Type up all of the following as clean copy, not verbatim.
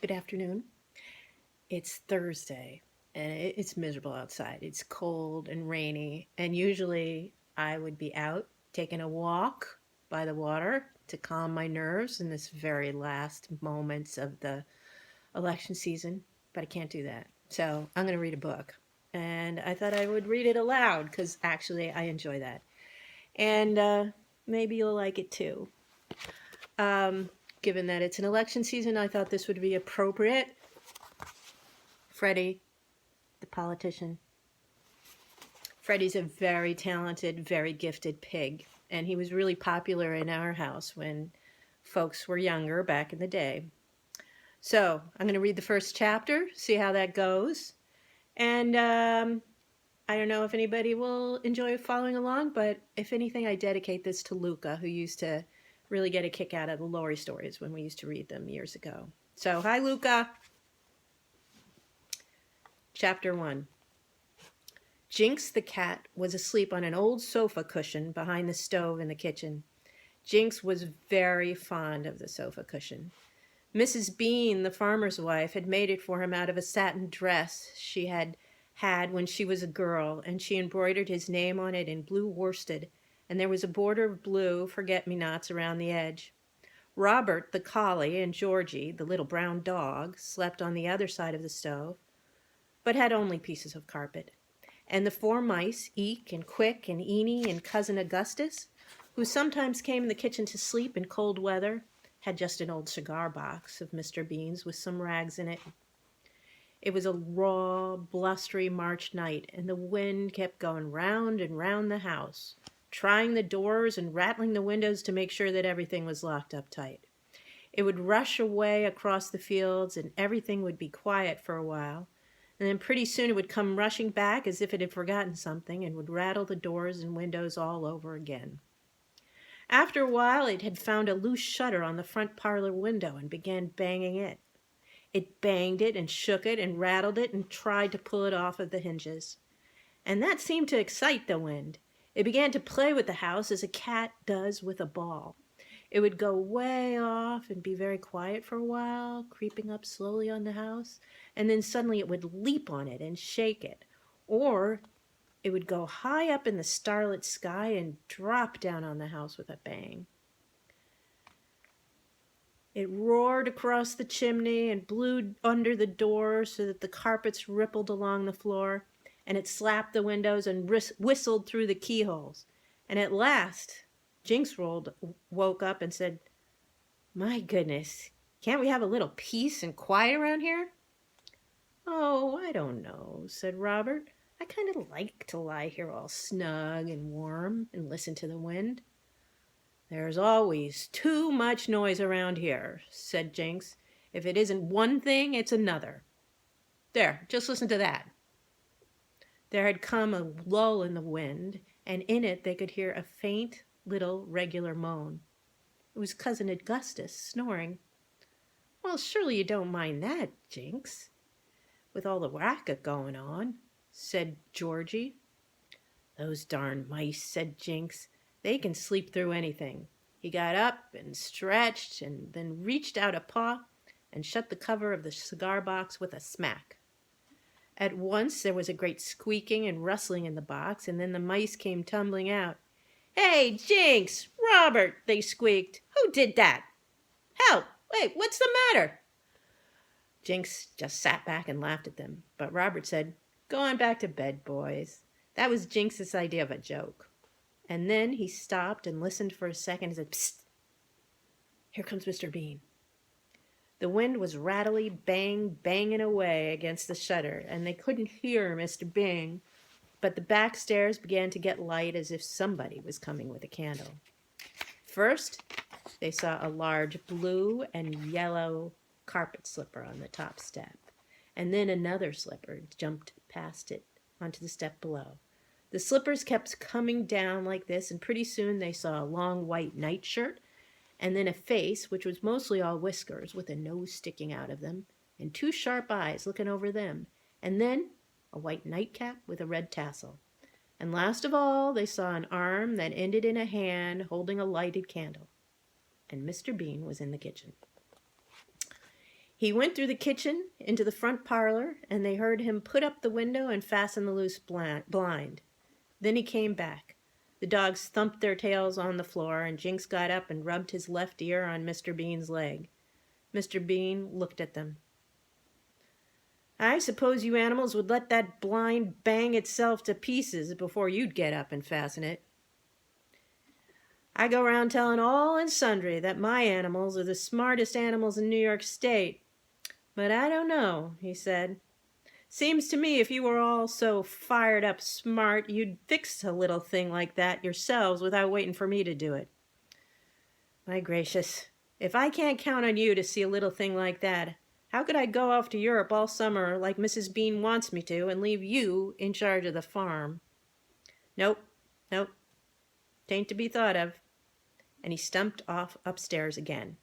Good afternoon. It's Thursday and it's miserable outside. It's cold and rainy, and usually I would be out taking a walk by the water to calm my nerves in this very last moments of the election season, but I can't do that. So I'm going to read a book. And I thought I would read it aloud because actually I enjoy that. And maybe you'll like it too. Um, Given that it's an election season, I thought this would be appropriate. Freddy the Politician. Freddy's a very talented, very gifted pig, and he was really popular in our house when folks were younger back in the day. So I'm going to read the first chapter, see how that goes. And I don't know if anybody will enjoy following along, but if anything, I dedicate this to Luca, who used to really get a kick out of the Lori stories when we used to read them years ago. So, hi, Luca. Chapter 1. Jinx the cat was asleep on an old sofa cushion behind the stove in the kitchen. Jinx was very fond of the sofa cushion. Mrs. Bean, the farmer's wife, had made it for him out of a satin dress she had when she was a girl, and she embroidered his name on it in blue worsted, and there was a border of blue forget-me-nots around the edge. Robert, the collie, and Georgie, the little brown dog, slept on the other side of the stove, but had only pieces of carpet. And the 4 mice, Eek and Quick and Eenie and Cousin Augustus, who sometimes came in the kitchen to sleep in cold weather, had just an old cigar box of Mr. Bean's with some rags in it. It was a raw, blustery March night, and the wind kept going round and round the house, trying the doors and rattling the windows to make sure that everything was locked up tight. It would rush away across the fields, and everything would be quiet for a while. And then pretty soon it would come rushing back as if it had forgotten something and would rattle the doors and windows all over again. After a while it had found a loose shutter on the front parlor window and began banging it. It banged it and shook it and rattled it and tried to pull it off of the hinges. And that seemed to excite the wind. It began to play with the house as a cat does with a ball. It would go way off and be very quiet for a while, creeping up slowly on the house, and then suddenly it would leap on it and shake it. Or it would go high up in the starlit sky and drop down on the house with a bang. It roared across the chimney and blew under the door so that the carpets rippled along the floor, and it slapped the windows and whistled through the keyholes. And at last Jinx woke up and said, "My goodness, can't we have a little peace and quiet around here?" "Oh, I don't know," said Robert. "I kind of like to lie here all snug and warm and listen to the wind." "There's always too much noise around here," said Jinx. "If it isn't one thing, it's another. There, just listen to that." There had come a lull in the wind, and in it they could hear a faint, little, regular moan. It was Cousin Augustus snoring. "Well, surely you don't mind that, Jinx, with all the racket going on," said Georgie. "Those darn mice," said Jinx. "They can sleep through anything." He got up and stretched and then reached out a paw and shut the cover of the cigar box with a smack. At once there was a great squeaking and rustling in the box, and then the mice came tumbling out. "Hey, Jinx! Robert!" they squeaked. "Who did that? Help! Wait, what's the matter?" Jinx just sat back and laughed at them, but Robert said, "Go on back to bed, boys." That was Jinx's idea of a joke. And then he stopped and listened for a second and said, "Psst! Here comes Mr. Bean." The wind was rattly banging away against the shutter, and they couldn't hear Mr. Bing, but the back stairs began to get light as if somebody was coming with a candle. First, they saw a large blue and yellow carpet slipper on the top step, and then another slipper jumped past it onto the step below. The slippers kept coming down like this, and pretty soon they saw a long white nightshirt, and then a face, which was mostly all whiskers, with a nose sticking out of them, and 2 sharp eyes looking over them, and then a white nightcap with a red tassel. And last of all, they saw an arm that ended in a hand holding a lighted candle. And Mr. Bean was in the kitchen. He went through the kitchen into the front parlor, and they heard him put up the window and fasten the loose blind. Then he came back. The dogs thumped their tails on the floor, and Jinx got up and rubbed his left ear on Mr. Bean's leg. Mr. Bean looked at them. I suppose you animals would let that blind bang itself to pieces before you'd get up and fasten it. I go around telling all and sundry that my animals are the smartest animals in New York State. But I don't know, he said. Seems to me if you were all so fired up smart, you'd fix a little thing like that yourselves without waiting for me to do it. My gracious, if I can't count on you to see a little thing like that, how could I go off to Europe all summer like Mrs. Bean wants me to and leave you in charge of the farm? Nope. Tain't to be thought of. And he stumped off upstairs again.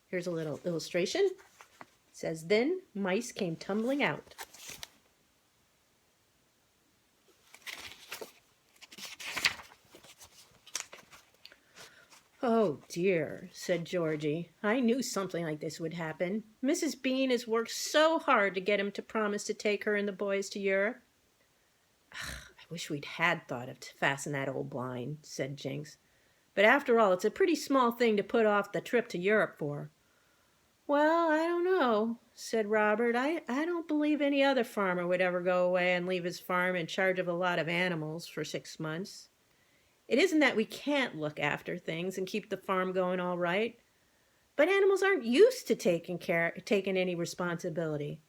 Here's a little illustration. It says, then mice came tumbling out. Oh dear, said Georgie. I knew something like this would happen. Mrs. Bean has worked so hard to get him to promise to take her and the boys to Europe. I wish we'd had thought of to fasten that old blind, said Jinx. But after all, it's a pretty small thing to put off the trip to Europe for. Well, I don't know, said Robert. I don't believe any other farmer would ever go away and leave his farm in charge of a lot of animals for 6 months. It isn't that we can't look after things and keep the farm going all right, but animals aren't used to taking any responsibility.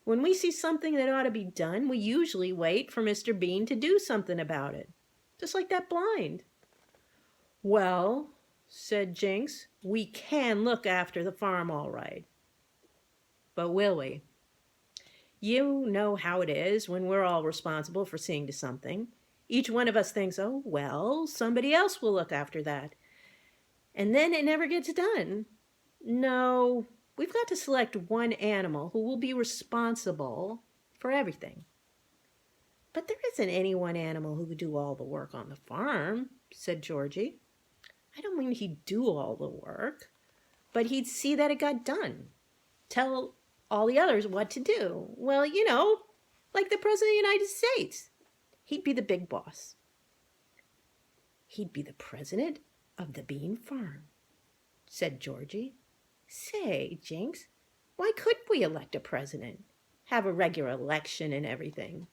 When we see something that ought to be done, we usually wait for Mr. Bean to do something about it, just like that blind. Well, said Jinx, we can look after the farm all right. But will we? You know how it is when we're all responsible for seeing to something. Each one of us thinks, oh, well, somebody else will look after that. And then it never gets done. No, we've got to select one animal who will be responsible for everything. But there isn't any one animal who could do all the work on the farm, said Georgie. I don't mean he'd do all the work, but he'd see that it got done. Tell all the others what to do. Well, you know, like the President of the United States. He'd be the big boss. He'd be the president of the Bean Farm, said Georgie. Say, Jinx, why couldn't we elect a president? Have a regular election and everything.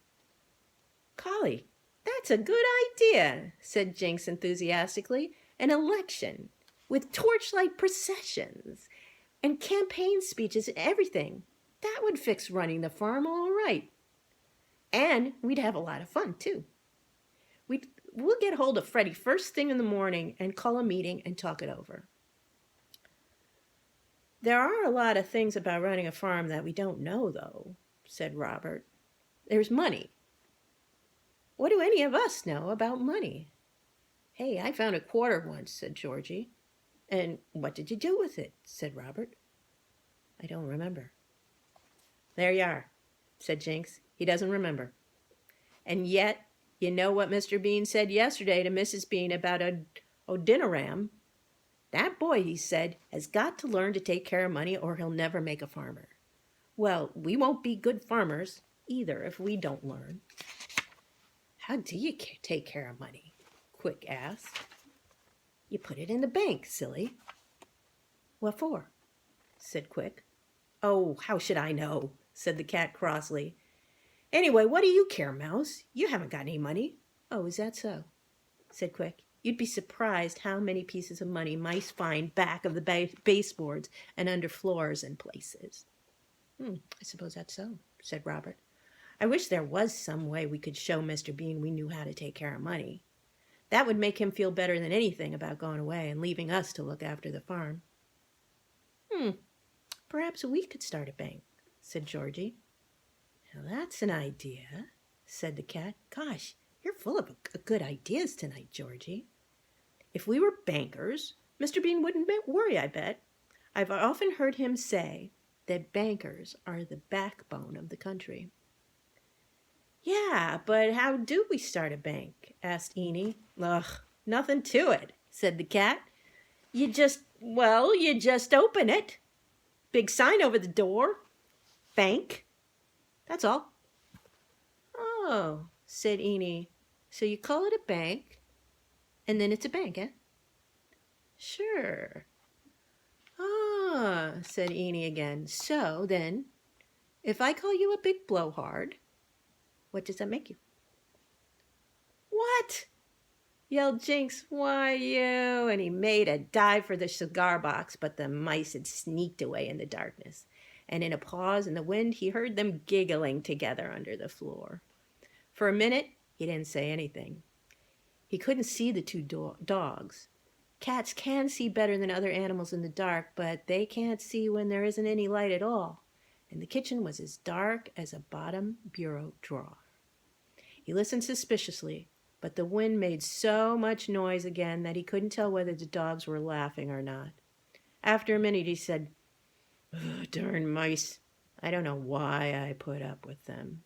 Golly, that's a good idea, said Jinx enthusiastically. An election with torchlight processions and campaign speeches and everything. That would fix running the farm all right. And we'd have a lot of fun, too. We'll get hold of Freddy first thing in the morning and call a meeting and talk it over. There are a lot of things about running a farm that we don't know, though, said Robert. There's money. What do any of us know about money? Hey, I found a quarter once, said Georgie. And what did you do with it? Said Robert. I don't remember. There you are, said Jinx. He doesn't remember. And yet, you know what Mr. Bean said yesterday to Mrs. Bean about a dinoram? That boy, he said, has got to learn to take care of money or he'll never make a farmer. Well, we won't be good farmers either if we don't learn. How do you take care of money? Quick asked. You put it in the bank, silly. What for? Said Quick. Oh, how should I know? Said the cat crossly. Anyway, what do you care, Mouse? You haven't got any money. Oh, is that so? Said Quick. You'd be surprised how many pieces of money mice find back of the baseboards and under floors and places. I suppose that's so, said Robert. I wish there was some way we could show Mr. Bean we knew how to take care of money. That would make him feel better than anything about going away and leaving us to look after the farm. Perhaps we could start a bank, said Georgie. Now that's an idea, said the cat. Gosh, you're full of good ideas tonight, Georgie. If we were bankers, Mr. Bean wouldn't worry, I bet. I've often heard him say that bankers are the backbone of the country. Yeah, but how do we start a bank? Asked Eenie. Ugh, nothing to it, said the cat. You just open it. Big sign over the door. Bank. That's all. Oh, said Eenie. So you call it a bank, and then it's a bank, eh? Sure. Ah, said Eenie again. So then, if I call you a big blowhard, what does that make you? What? Yelled Jinx. Why, you. And he made a dive for the cigar box, but the mice had sneaked away in the darkness. And in a pause in the wind, he heard them giggling together under the floor. For a minute, he didn't say anything. He couldn't see the two dogs. Cats can see better than other animals in the dark, but they can't see when there isn't any light at all. And the kitchen was as dark as a bottom bureau drawer. He listened suspiciously, but the wind made so much noise again that he couldn't tell whether the dogs were laughing or not. After a minute, he said, "Darn mice. I don't know why I put up with them."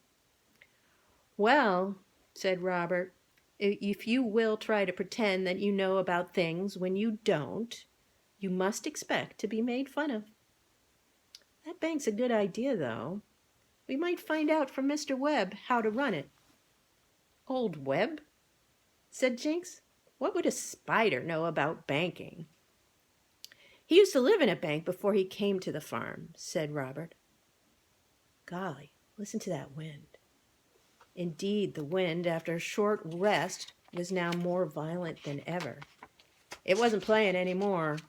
"Well," said Robert, "if you will try to pretend that you know about things when you don't, you must expect to be made fun of." "That bank's a good idea, though. We might find out from Mr. Webb how to run it." "Old Webb?" said Jinx. "What would a spider know about banking?" "He used to live in a bank before he came to the farm," said Robert. Golly, listen to that wind. Indeed, the wind, after a short rest, was now more violent than ever. It wasn't playing any more.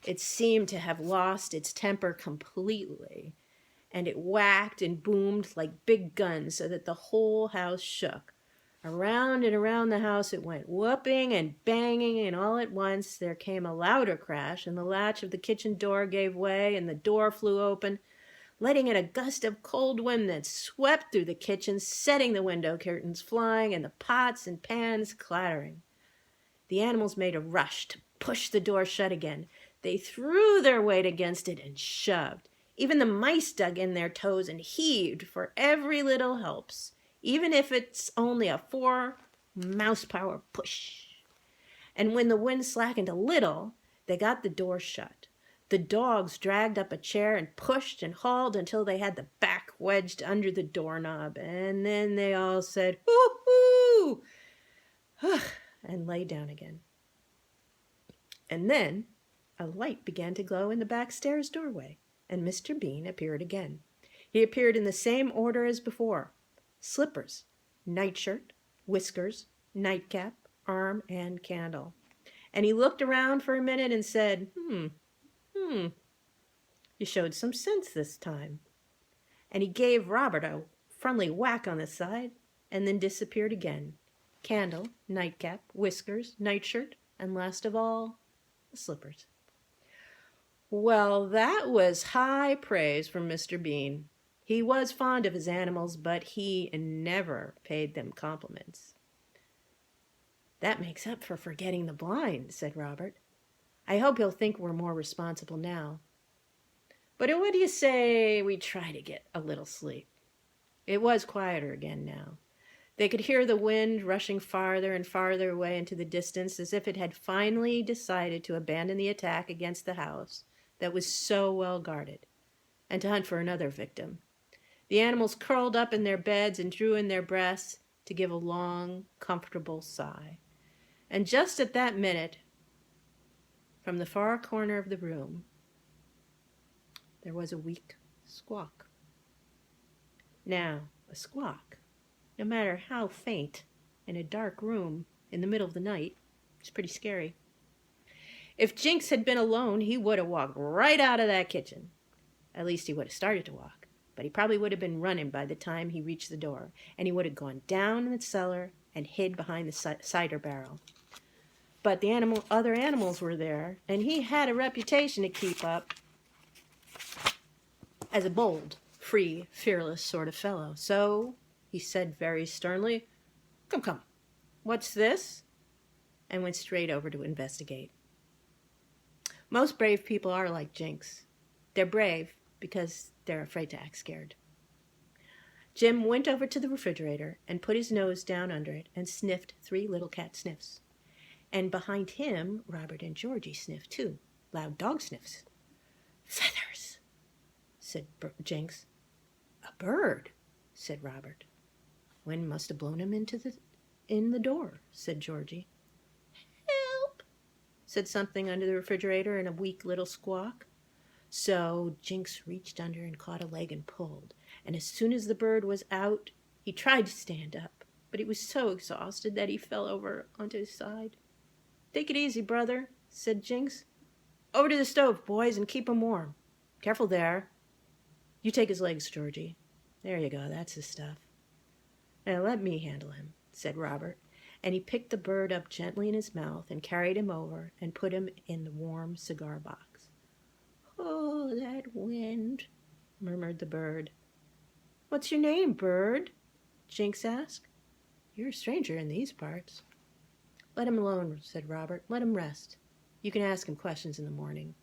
It seemed to have lost its temper completely, and it whacked and boomed like big guns so that the whole house shook. Around and around the house it went, whooping and banging, and all at once there came a louder crash, and the latch of the kitchen door gave way, and the door flew open, letting in a gust of cold wind that swept through the kitchen, setting the window curtains flying and the pots and pans clattering. The animals made a rush to push the door shut again. They threw their weight against it and shoved. Even the mice dug in their toes and heaved, for every little helps, even if it's only a 4-mouse-power push. And when the wind slackened a little, they got the door shut. The dogs dragged up a chair and pushed and hauled until they had the back wedged under the doorknob. And then they all said, "Hoo-hoo!" and lay down again. And then a light began to glow in the back stairs doorway, and Mr. Bean appeared again. He appeared in the same order as before: slippers, nightshirt, whiskers, nightcap, arm, and candle. And he looked around for a minute and said, You showed some sense this time." And he gave Robert a friendly whack on the side and then disappeared again. Candle, nightcap, whiskers, nightshirt, and last of all, the slippers. Well, that was high praise from Mr. Bean. He was fond of his animals, but he never paid them compliments. "That makes up for forgetting the blind," said Robert. "I hope he'll think we're more responsible now. But what do you say we try to get a little sleep?" It was quieter again now. They could hear the wind rushing farther and farther away into the distance, as if it had finally decided to abandon the attack against the house that was so well guarded, and to hunt for another victim. The animals curled up in their beds and drew in their breaths to give a long, comfortable sigh. And just at that minute, from the far corner of the room, there was a weak squawk. Now, a squawk, no matter how faint, in a dark room in the middle of the night, is pretty scary. If Jinx had been alone, he would have walked right out of that kitchen. At least he would have started to walk, but he probably would have been running by the time he reached the door, and he would have gone down in the cellar and hid behind the cider barrel. But the other animals were there, and he had a reputation to keep up as a bold, free, fearless sort of fellow. So he said very sternly, Come, what's this?" and went straight over to investigate. Most brave people are like Jinx. They're brave because they're afraid to act scared. Jim went over to the refrigerator and put his nose down under it and sniffed 3 little cat sniffs. And behind him, Robert and Georgie sniffed too, loud dog sniffs. Feathers, said Jinx. A bird, said Robert. Wind must have blown him in the door, said Georgie. Help, said something under the refrigerator in a weak little squawk. So Jinx reached under and caught a leg and pulled, and as soon as the bird was out, he tried to stand up, but he was so exhausted that he fell over onto his side. Take it easy, brother, said Jinx. Over to the stove, boys, and keep him warm. Careful there. You take his legs, Georgie. There you go, that's his stuff. Now let me handle him, said Robert, and he picked the bird up gently in his mouth and carried him over and put him in the warm cigar box. Oh, that wind, murmured the bird. What's your name, bird? Jinx asked. You're a stranger in these parts. Let him alone, said Robert. Let him rest. You can ask him questions in the morning.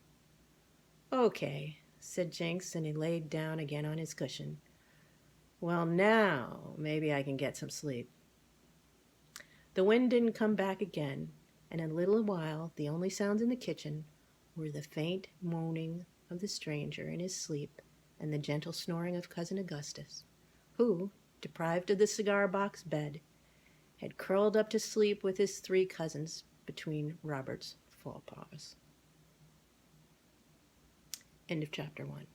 Okay, said Jinx, and he laid down again on his cushion. Well, now maybe I can get some sleep. The wind didn't come back again, and in a little while the only sounds in the kitchen were the faint moaning of the stranger in his sleep and the gentle snoring of Cousin Augustus, who, deprived of the cigar-box bed, had curled up to sleep with his 3 cousins between Robert's forepaws. End of chapter 1.